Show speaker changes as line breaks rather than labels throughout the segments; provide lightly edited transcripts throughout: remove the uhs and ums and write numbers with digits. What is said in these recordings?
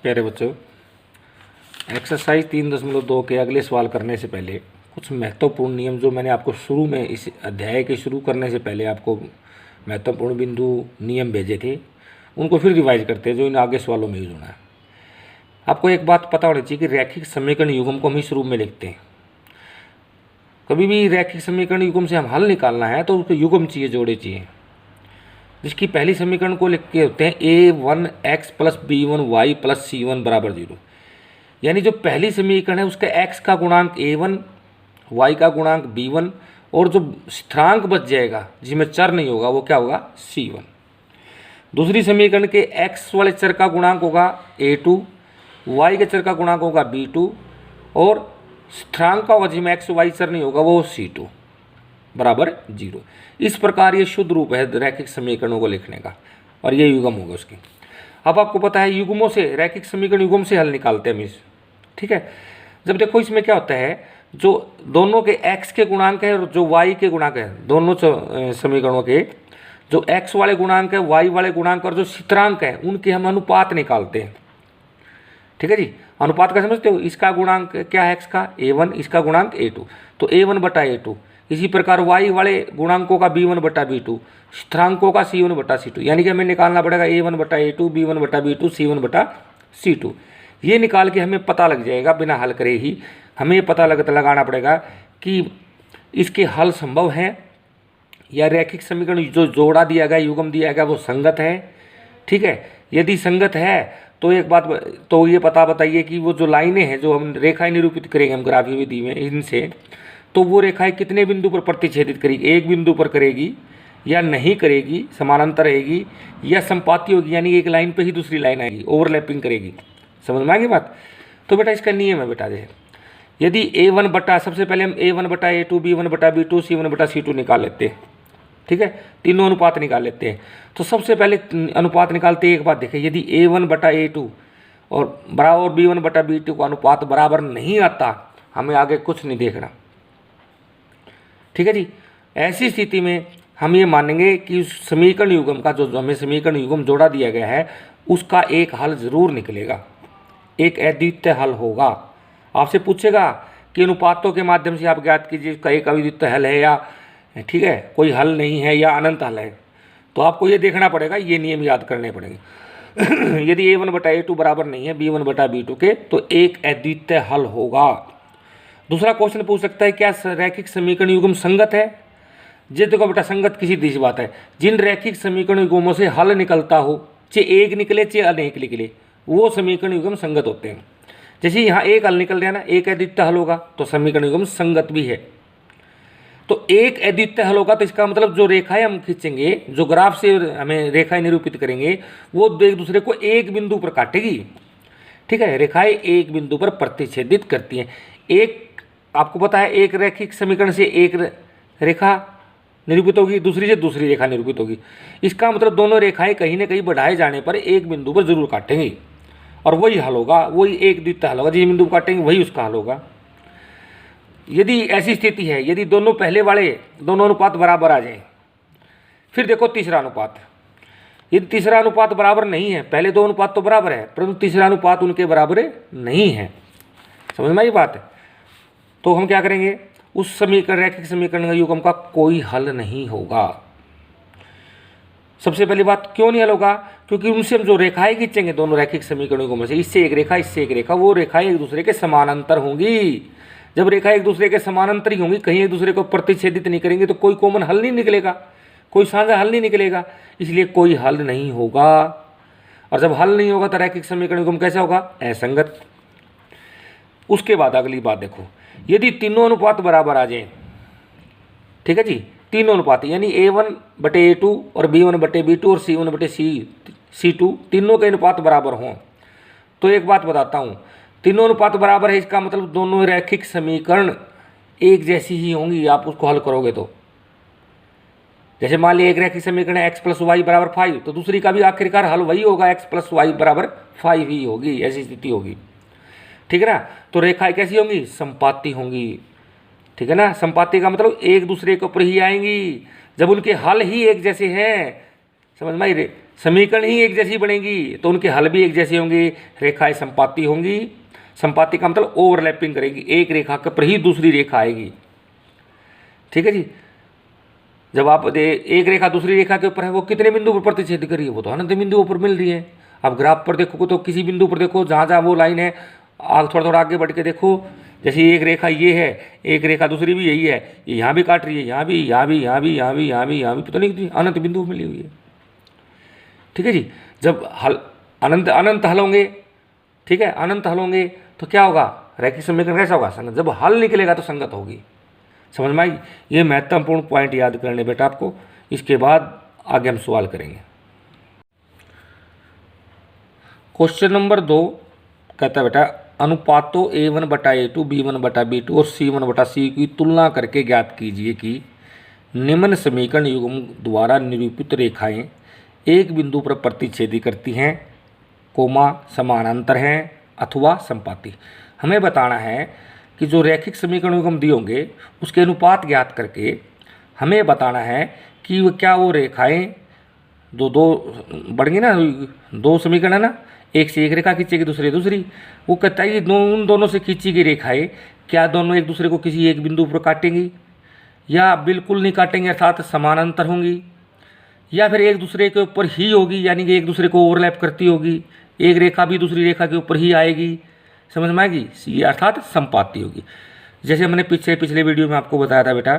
प्यारे बच्चों, एक्सरसाइज 3.2 के अगले सवाल करने से पहले कुछ महत्वपूर्ण नियम जो मैंने आपको शुरू में इस अध्याय के शुरू करने से पहले आपको महत्वपूर्ण बिंदु नियम भेजे थे, उनको फिर रिवाइज करते हैं जो इन आगे सवालों में यूज होना है। आपको एक बात पता होनी चाहिए कि रैखिक समीकरण युग्म को हम इस रूप में लिखते हैं। कभी भी रैखिक समीकरण युग्म से हम हल निकालना है तो उसको युग्म चाहिए, जोड़े चाहिए, जिसकी पहली समीकरण को लिख के होते हैं a1x plus b1y plus c1 बराबर 0। यानी जो पहली समीकरण है उसका x का गुणांक a1, y का गुणांक b1 और जो स्थिरांक बच जाएगा जिसमें चर नहीं होगा वो क्या होगा, c1। दूसरी समीकरण के x वाले चर का गुणांक होगा a2, y के चर का गुणांक होगा b2 और स्थिरांक का होगा जिसमें x y चर नहीं होगा वो c2 बराबर 0। इस प्रकार ये शुद्ध रूप है रैखिक समीकरणों को लिखने का और ये युग्म होगा उसकी। अब आपको पता है युग्मों से, रैखिक समीकरण युग्म से हल निकालते हैं हम इस, ठीक है। जब देखो इसमें क्या होता है, जो दोनों के x के गुणांक है और जो y के गुणांक है, दोनों समीकरणों के जो x वाले गुणांक है, y वाले गुणांक और जो स्थिरांक है उनके हम अनुपात निकालते हैं, ठीक है जी। अनुपात का समझते हो, इसका गुणांक क्या है x का a1, इसका गुणांक a2, तो a1 बटा a2। इसी प्रकार y वाले गुणांकों का b1 बटा b2, स्थिरांकों का c1 बटा c2, यानी कि हमें निकालना पड़ेगा a1 बटा a2, b1 बटा b2, c1 बटा c2। ये निकाल के हमें पता लग जाएगा, बिना हल करे ही हमें पता लगाना पड़ेगा कि इसके हल संभव हैं या रैखिक समीकरण जो जोड़ा दिया गया, युग्म दिया गया वो संगत है, ठीक है। यदि संगत है तो एक बात तो ये बताइए कि वो जो लाइनें हैं जो हम रेखाएं निरूपित करेंगे हम ग्राफी विधि में इनसे, तो वो रेखाएं कितने बिंदु पर प्रतिच्छेदित करेगी, एक बिंदु पर करेगी या नहीं करेगी, समानांतर रहेगी या संपाती होगी, यानी एक लाइन पे ही दूसरी लाइन आएगी, ओवरलैपिंग करेगी। समझ में आ गई बात। तो बेटा इसका नियम है बेटा, जैसे यदि a1 बटा, सबसे पहले हम a1 बटा a2, b1 बटा b2, c1 बटा c2 निकाल लेते हैं, ठीक है, तीनों अनुपात निकाल लेते हैं। तो सबसे पहले अनुपात निकालते हैं, एक बात देखें, यदि a1 बटा a2 और बराबर b1 बटा b2 का अनुपात बराबर नहीं आता, हमें आगे कुछ नहीं देखना, ठीक है जी। ऐसी स्थिति में हम ये मानेंगे कि उस समीकरण युग्म का जो हमें समीकरण युग्म जोड़ा दिया गया है उसका एक हल जरूर निकलेगा, एक अद्वितीय हल होगा। आपसे पूछेगा कि अनुपातों के माध्यम से आप ज्ञात कीजिए उसका एक अद्वितीय हल है या, ठीक है, कोई हल नहीं है या अनंत हल है। तो आपको ये देखना पड़ेगा, ये नियम याद करने पड़ेंगे। यदि a1 बटा a2 बराबर नहीं है b1 बटा b2 के, तो एक अद्वितीय हल होगा। दूसरा क्वेश्चन पूछ सकता है, क्या रैखिक समीकरण युग्म संगत है। जी देखो बेटा, संगत किसी दूसरी बात है, जिन रैखिक समीकरण युग्मों से हल निकलता हो, चाहे एक निकले चाहे अनेक निकले, वो समीकरण युग्म संगत होते हैं। जैसे यहाँ एक हल निकल रहा है ना, एक अद्वितीय हल होगा तो समीकरण युग्म संगत भी है। तो एक अद्वितीय हल होगा तो इसका मतलब जो रेखाएं हम खींचेंगे, जो ग्राफ से हमें रेखाएं निरूपित करेंगे, वो एक दूसरे को एक बिंदु पर काटेगी, ठीक है। रेखाएं एक बिंदु पर प्रतिच्छेदित करती हैं। एक आपको पता है, एक रैखिक समीकरण से एक रेखा निरूपित होगी, दूसरी से दूसरी रेखा निरूपित होगी। इसका मतलब दोनों रेखाएं कहीं ना कहीं बढ़ाए जाने पर एक बिंदु पर जरूर काटेंगी और वही हल होगा, वही एक द्वितीय हल होगा। जिस बिंदु पर काटेंगे वही उसका हल होगा। यदि ऐसी स्थिति है, यदि दोनों पहले वाले दोनों अनुपात बराबर आ जाए, फिर देखो तीसरा अनुपात, यदि तीसरा अनुपात बराबर नहीं है, पहले दो अनुपात तो बराबर है परंतु तीसरा अनुपात उनके बराबर नहीं है, समझ में आई बात है। तो हम क्या करेंगे, उस समीकरण रैखिक समीकरण युग्म का कोई हल नहीं होगा। सबसे पहली बात, क्यों नहीं हल होगा, क्योंकि उनसे हम जो रेखाएं खींचेंगे दोनों रैखिक समीकरण युग्म में से, इससे एक रेखा इससे एक रेखा, वो रेखाएं एक दूसरे के समानांतर होंगी। जब रेखाएं एक दूसरे के समानांतर ही होंगी, कहीं एक दूसरे को प्रतिच्छेदित नहीं करेंगे, तो कोई कॉमन हल नहीं निकलेगा, कोई साझा हल नहीं निकलेगा, इसलिए कोई हल नहीं होगा। और जब हल नहीं होगा तो रैखिक समीकरण युग्म कैसा होगा, असंगत। उसके बाद अगली बात देखो, यदि तीनों अनुपात बराबर आ जाए, ठीक है जी, तीनों अनुपात यानी a1 बटे a2 और b1 बटे b2 और c1 बटे c2 तीनों के अनुपात बराबर हों, तो एक बात बताता हूँ, तीनों अनुपात बराबर है इसका मतलब दोनों रैखिक समीकरण एक जैसी ही होंगी। आप उसको हल करोगे तो, जैसे मान लिया एक रैखिक समीकरण है x प्लस वाई बराबर 5, तो दूसरी का भी आखिरकार हल वही होगा, x प्लस वाई बराबर 5 ही होगी, ऐसी स्थिति होगी, ठीक है ना। तो रेखाएं कैसी होंगी, संपाती होंगी, ठीक है ना। संपाती का मतलब एक दूसरे के ऊपर ही आएंगी जब उनके हल ही एक जैसे हैं, समझ में आई। समीकरण ही एक जैसी बनेगी तो उनके हल भी एक जैसे होंगे, रेखाएं संपाती होंगी। संपाती का मतलब ओवरलैपिंग करेगी, एक रेखा के पर ही दूसरी रेखा आएगी। ठीक है जी। जब आप एक रेखा दूसरी रेखा के ऊपर है, वो कितने बिंदु पर प्रतिच्छेद कर रही है, वो तो अनंत बिंदुओं पर मिल रही है। आप ग्राफ पर देखो तो किसी बिंदु पर देखो, जहाँ जहाँ वो लाइन है, आग थोड़ा थोड़ा आगे बढ़ के देखो, जैसे एक रेखा ये है, एक रेखा दूसरी भी यही है, ये यहाँ भी काट रही है, यहाँ भी, यहाँ भी, यहाँ भी, यहाँ भी, यहाँ भी, यहाँ भी, पता नहीं कितनी अनंत बिंदु मिली हुई है। ठीक है जी। जब हल अनंत अनंत हल होंगे, ठीक है, अनंत हल होंगे तो क्या होगा, रैखिक समीकरण कैसा होगा, संगत। जब हल निकलेगा तो संगत होगी। समझ में आई। ये महत्वपूर्ण पॉइंट याद करने बेटा आपको। इसके बाद आगे हम सवाल करेंगे। क्वेश्चन नंबर 2 कहता है बेटा, अनुपातों A1/A2, B1/B2 और C1/C की तुलना करके ज्ञात कीजिए कि निम्न समीकरण युग्म द्वारा निरूपित रेखाएं एक बिंदु पर प्रतिच्छेदी करती हैं, कोमा समानांतर हैं अथवा संपाती। हमें बताना है कि जो रैखिक समीकरण युग्म दिए होंगे उसके अनुपात ज्ञात करके हमें बताना है कि वो क्या वो रेखाएं दो बढ़ गई ना, दो समीकरण है ना, एक से एक रेखा खींचेगी, दूसरे दूसरी। वो कहता है कि उन दोनों से खींची गई रेखाएं क्या दोनों एक दूसरे को किसी एक बिंदु पर काटेंगी, या बिल्कुल नहीं काटेंगे अर्थात समानांतर होंगी, या फिर एक दूसरे के ऊपर ही होगी, यानी कि एक दूसरे को ओवरलैप करती होगी, एक रेखा भी दूसरी रेखा के ऊपर ही आएगी। समझ में आएगी। सी अर्थात संपाती होगी। जैसे हमने पिछले वीडियो में आपको बताया था बेटा,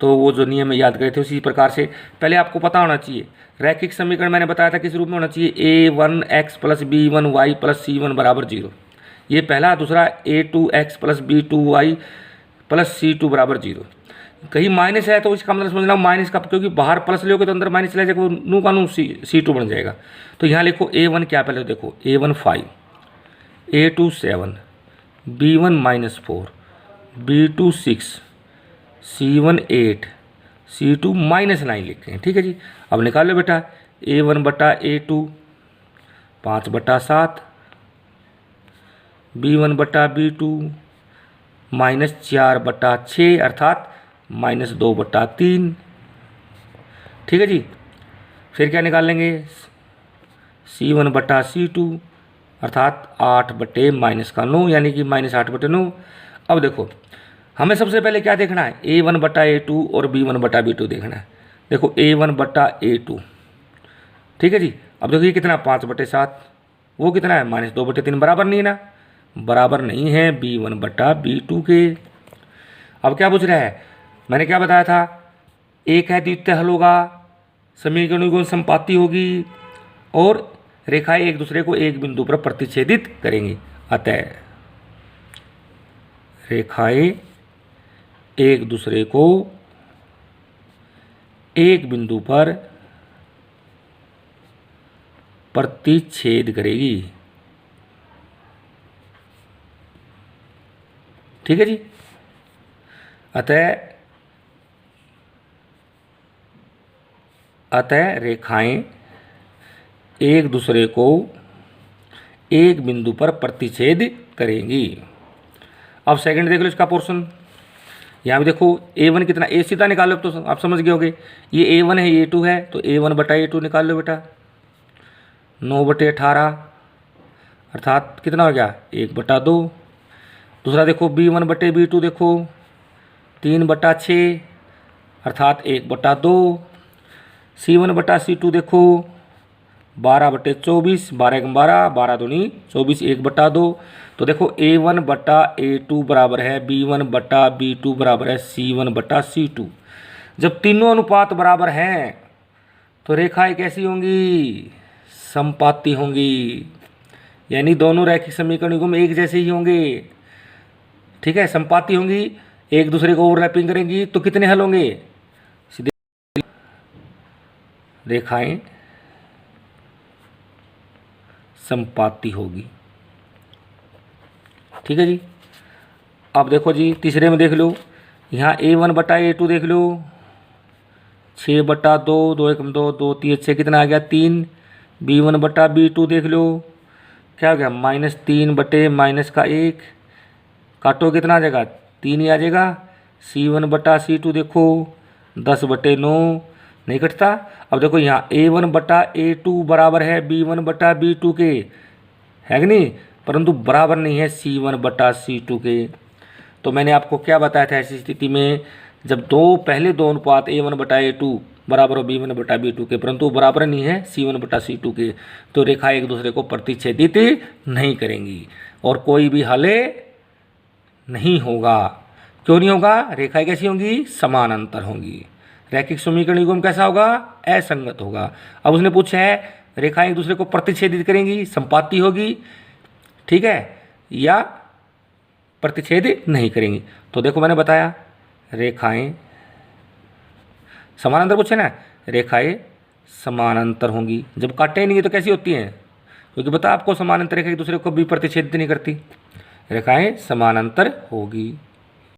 तो वो जो नियम याद करे थे उसी प्रकार से पहले आपको पता होना चाहिए। रैखिक समीकरण मैंने बताया था किस रूप में होना चाहिए, A1x + B1y + C1 = 0। ये पहला। दूसरा A2x + B2y + C2 = 0। कहीं माइनस है तो इसका मतलब समझना माइनस का, क्योंकि बाहर प्लस लोगे तो अंदर माइनस चला जाएगा, वो नू का नू C2 बन जाएगा। तो यहाँ लिखो A1 क्या, पहले देखो A1 5, A2 7, B1 -4, B2 6, C1 8, C2 -9 लिखे हैं। ठीक है जी। अब निकाल लो बेटा, A1/A2 5/7, B1/B2 -4/6 अर्थात -2/3। ठीक है जी। फिर क्या निकाल लेंगे, C1/C2 अर्थात 8/-9 यानी कि -8/9। अब देखो हमें सबसे पहले क्या देखना है, A1/A2 और B1/B2 देखना है। देखो A1/A2, ठीक है जी। अब देखो ये कितना 5/7, वो कितना है -2/3, बराबर नहीं है ना, बराबर नहीं है B1/B2 के। अब क्या पूछ रहा है, मैंने क्या बताया था, एक है द्वितीय हल होगा, समीकरण युग्म संपाती होगी और रेखाएं एक दूसरे को एक बिंदु पर प्रतिच्छेदित करेंगी। अतः रेखाएं एक दूसरे को एक बिंदु पर प्रतिच्छेद करेगी। ठीक है जी। अतः रेखाएं एक दूसरे को एक बिंदु पर प्रतिच्छेद करेंगी। अब सेकंड देख लो इसका पोर्शन। यहाँ भी देखो A1 कितना, ए सीधा निकालो तो आप समझ गए होगे। ये A1 है, A2 है, तो A1/A2 निकाल लो बेटा, 9/18 अर्थात कितना हो गया 1/2। दूसरा देखो B1/B2 देखो 3/6 अर्थात 1/2। C1/C2 देखो 12/24, 12 12 दूनी 24, 1/2। तो देखो A1/A2 बराबर है B1/B2 बराबर है C1/C2। जब तीनों अनुपात बराबर हैं तो रेखाएं कैसी होंगी, संपाती होंगी, यानी दोनों रैखिक समीकरण युग्म एक जैसे ही होंगे। ठीक है, संपाती होंगी, एक दूसरे को ओवरलैपिंग करेंगी, तो कितने हल होंगे, सीधे रेखाएं संपाती होगी। ठीक है जी। अब देखो जी तीसरे में देख लो, यहाँ A1/A2 देख लो 6/2, 2 1 2, 2 3 6 कितना आ गया 3। B1/B2 देख लो क्या हो गया -3/-1 काटो कितना आ जाएगा 3 ही आ जाएगा। C1/C2 देखो 10/9, नहीं कटता। अब देखो यहाँ A1 बटा A2 बराबर है B1 बटा B2 के, है कि नहीं, परंतु बराबर नहीं है C1 बटा C2 के। तो मैंने आपको क्या बताया था ऐसी स्थिति में, जब पहले दो अनुपात A1 बटा A2 बराबर हो B1 बटा B2 के, परंतु बराबर नहीं है C1 बटा C2 के, तो रेखा एक दूसरे को प्रतिच्छेदित नहीं करेंगी और कोई भी हल नहीं होगा। क्यों नहीं होगा? रेखाएं कैसी होंगी? समानांतर होंगी। रैखिक समीकरण युग्म कैसा होगा? असंगत होगा। अब उसने पूछा है रेखाएं एक दूसरे को प्रतिच्छेदित करेंगी, संपाती होगी, ठीक है, या प्रतिच्छेद नहीं करेंगी। तो देखो मैंने बताया रेखाएं समानांतर पूछे ना, रेखाएं समानांतर होंगी। जब काटे नहीं है तो कैसी होती हैं? क्योंकि बता आपको समानांतर रेखा एक दूसरे को भी प्रतिच्छेदित नहीं करती, रेखाएं समानांतर होगी।